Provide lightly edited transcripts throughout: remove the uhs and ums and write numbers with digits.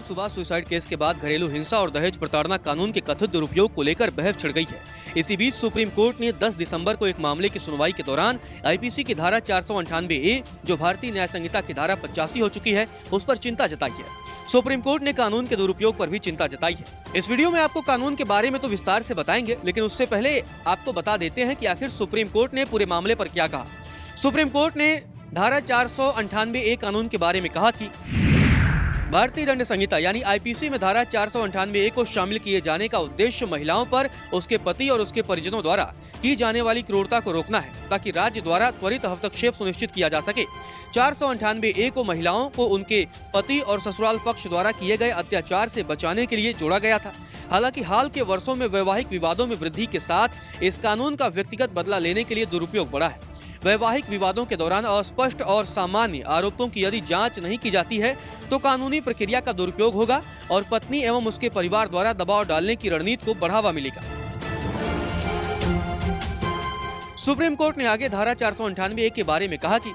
Rahul Subhash suicide case के बाद घरेलू हिंसा और दहेज प्रताड़ना कानून के कथित दुरुपयोग को लेकर बहस छिड़ गई है। इसी बीच सुप्रीम कोर्ट ने 10 दिसंबर को एक मामले की सुनवाई के दौरान आईपीसी की धारा 498A, जो भारतीय न्याय संहिता की धारा 85 हो चुकी है, उस पर चिंता जताई है। सुप्रीम कोर्ट ने कानून के दुरुपयोग पर भी चिंता जताई है। इस वीडियो में आपको कानून के बारे में तो विस्तार से बताएंगे, लेकिन उससे पहले आपको बता देते हैं कि आखिर सुप्रीम कोर्ट ने पूरे मामले पर क्या कहा। सुप्रीम कोर्ट ने धारा 498A कानून के बारे में कहा कि भारतीय दंड संहिता यानी आईपीसी में धारा 498A को शामिल किए जाने का उद्देश्य महिलाओं पर उसके पति और उसके परिजनों द्वारा की जाने वाली क्रूरता को रोकना है, ताकि राज्य द्वारा त्वरित हस्तक्षेप सुनिश्चित किया जा सके। 498A को महिलाओं को उनके पति और ससुराल पक्ष द्वारा किए गए अत्याचार से बचाने के लिए जोड़ा गया था। हालांकि हाल के वर्षों में वैवाहिक विवादों में वृद्धि के साथ इस कानून का व्यक्तिगत बदला लेने के लिए दुरुपयोग बढ़ा है। वैवाहिक विवादों के दौरान अस्पष्ट और सामान्य आरोपों की यदि जांच नहीं की जाती है तो कानूनी प्रक्रिया का दुरुपयोग होगा और पत्नी एवं उसके परिवार द्वारा दबाव डालने की रणनीति को बढ़ावा मिलेगा। सुप्रीम कोर्ट ने आगे धारा 498A के बारे में कहा कि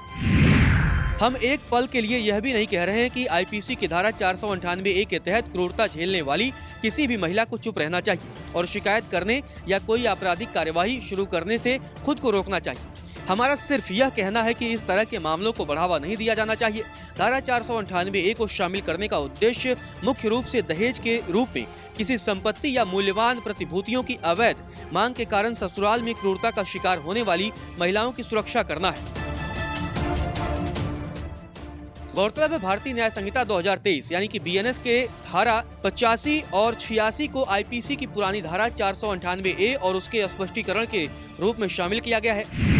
हम एक पल के लिए यह भी नहीं कह रहे हैं कि आईपीसी की धारा 498A के तहत क्रूरता झेलने वाली किसी भी महिला को चुप रहना चाहिए और शिकायत करने या कोई आपराधिक कार्यवाही शुरू करने से खुद को रोकना चाहिए। हमारा सिर्फ यह कहना है कि इस तरह के मामलों को बढ़ावा नहीं दिया जाना चाहिए। धारा 498A को शामिल करने का उद्देश्य मुख्य रूप से दहेज के रूप में किसी संपत्ति या मूल्यवान प्रतिभूतियों की अवैध मांग के कारण ससुराल में क्रूरता का शिकार होने वाली महिलाओं की सुरक्षा करना है। गौरतलब है, भारतीय न्याय संहिता 2023 यानी कि BNS के धारा 85 और 86 को आईपीसी की पुरानी धारा 498A और उसके स्पष्टीकरण के रूप में शामिल किया गया है।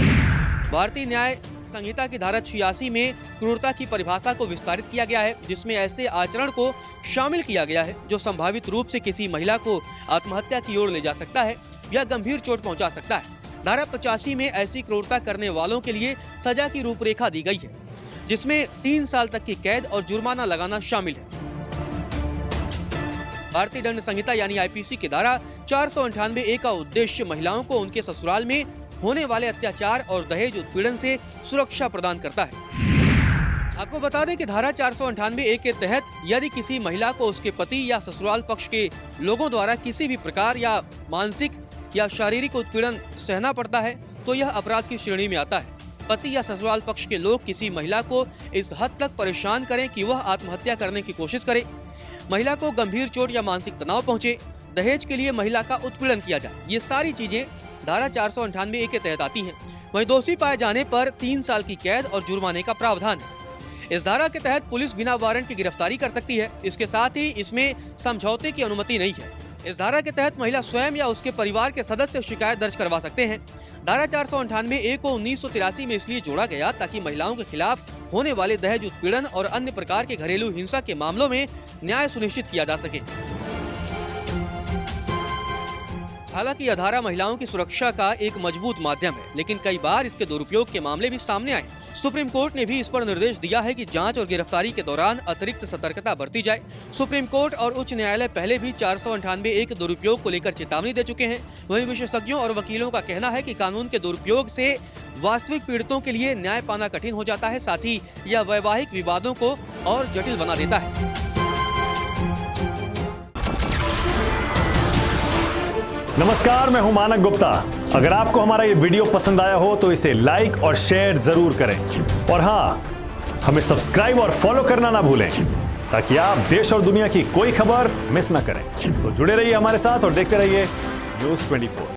भारतीय न्याय संहिता की धारा 86 में क्रूरता की परिभाषा को विस्तारित किया गया है, जिसमें ऐसे आचरण को शामिल किया गया है जो संभावित रूप से किसी महिला को आत्महत्या की ओर ले जा सकता है या गंभीर चोट पहुंचा सकता है। धारा 85 में ऐसी क्रूरता करने वालों के लिए सजा की रूपरेखा दी गई है, जिसमें 3 साल तक की कैद और जुर्माना लगाना शामिल है। भारतीय दंड संहिता यानी आईपीसी की धारा 498A का उद्देश्य महिलाओं को उनके ससुराल में होने वाले अत्याचार और दहेज उत्पीड़न से सुरक्षा प्रदान करता है। आपको बता दें कि धारा 498A के तहत यदि किसी महिला को उसके पति या ससुराल पक्ष के लोगों द्वारा किसी भी प्रकार या मानसिक या शारीरिक उत्पीड़न सहना पड़ता है तो यह अपराध की श्रेणी में आता है। पति या ससुराल पक्ष के लोग किसी महिला को इस हद तक परेशान करें कि वह आत्महत्या करने की कोशिश करे, महिला को गंभीर चोट या मानसिक तनाव पहुंचे, दहेज के लिए महिला का उत्पीड़न किया जाए, ये सारी चीजें धारा 498A के तहत आती हैं। वहीं दोषी पाए जाने पर 3 साल की कैद और जुर्माने का प्रावधान है। इस धारा के तहत पुलिस बिना वारंट की गिरफ्तारी कर सकती है। इसके साथ ही इसमें समझौते की अनुमति नहीं है। इस धारा के तहत महिला स्वयं या उसके परिवार के सदस्य शिकायत दर्ज करवा सकते हैं। धारा 498A को 1983 में इसलिए जोड़ा गया ताकि महिलाओं के खिलाफ होने वाले दहेज उत्पीड़न और अन्य प्रकार के घरेलू हिंसा के मामलों में न्याय सुनिश्चित किया जा सके। हालांकि यह धारा महिलाओं की सुरक्षा का एक मजबूत माध्यम है, लेकिन कई बार इसके दुरुपयोग के मामले भी सामने आए। सुप्रीम कोर्ट ने भी इस पर निर्देश दिया है कि जांच और गिरफ्तारी के दौरान अतिरिक्त सतर्कता बरती जाए। सुप्रीम कोर्ट और उच्च न्यायालय पहले भी 498A के दुरुपयोग को लेकर चेतावनी दे चुके हैं। वहीं विशेषज्ञों और वकीलों का कहना है कि कानून के दुरुपयोग से वास्तविक पीड़ितों के लिए न्याय पाना कठिन हो जाता है, साथ ही यह वैवाहिक विवादों को और जटिल बना देता है। नमस्कार, मैं हूं मानक गुप्ता। अगर आपको हमारा ये वीडियो पसंद आया हो तो इसे लाइक और शेयर जरूर करें और हाँ, हमें सब्सक्राइब और फॉलो करना ना भूलें ताकि आप देश और दुनिया की कोई खबर मिस ना करें। तो जुड़े रहिए हमारे साथ और देखते रहिए News 24।